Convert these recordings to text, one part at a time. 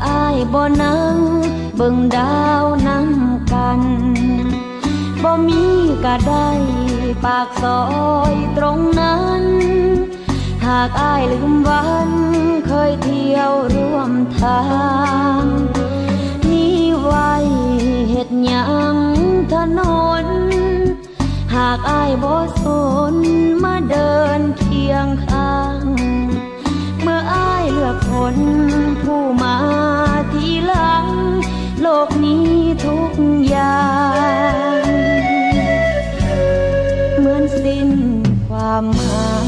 อ้ายบ่นั่งเบิ่งดาวนำกันบ่มีก็ได้ปากซอยตรงนั้นหากอ้ายลืมวันเคยเที่ยวร่วมทางนี่ไว้เฮ็ดหยังถนนหากอ้ายบ่สนมาเดินเคียงข้างเมื่ออ้ายเลือกคนผู้มาทีหลังโลกนี้ทุกอย่างเหมือนสิ้นความหมาย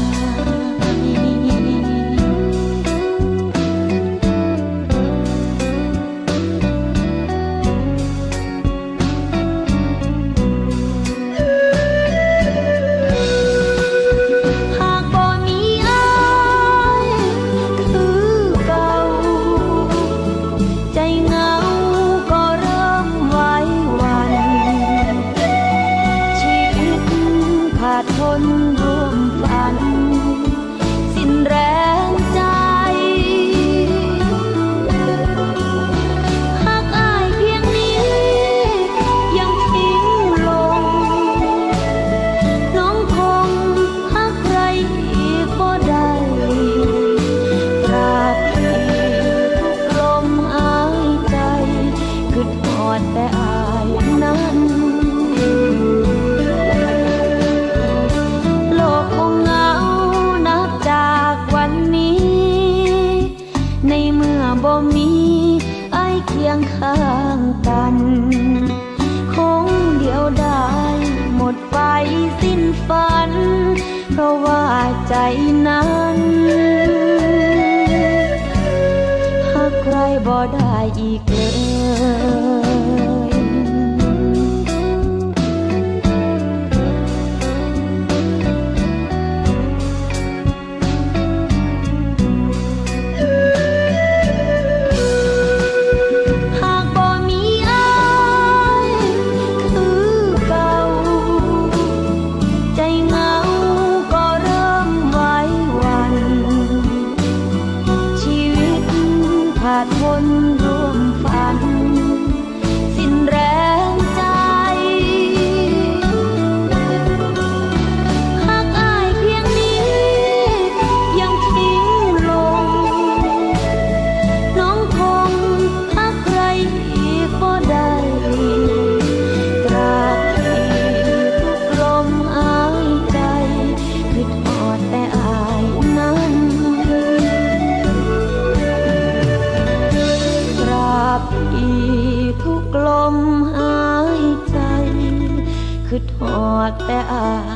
คนร่วมฝันสิ้นแรงใจหากอ้ายเพียงนี้ยังทิ้งลงน้องคงหาใครอีกบ่ได้ตราบที่ทุกลมหายใจคิดฮอดแต่อ้ายนั้นบ่มีไอ้เคียงข้างกันคงเดียวดายหมดไฟสิ้นฝันเพราะว่าใจนั้นหากใครบ่ได้อีกเลยคนร่วมฝันสิ้นแรงใจหากอ้ายเพียงนี้ยังทิ้งลงน้องคงหาใครอีกบ่ได้ตราบที่ทุกลมหายใจคิดฮอดแต่อ้ายนั้นทุกลมหายใจคิดฮอดแต่อ้าย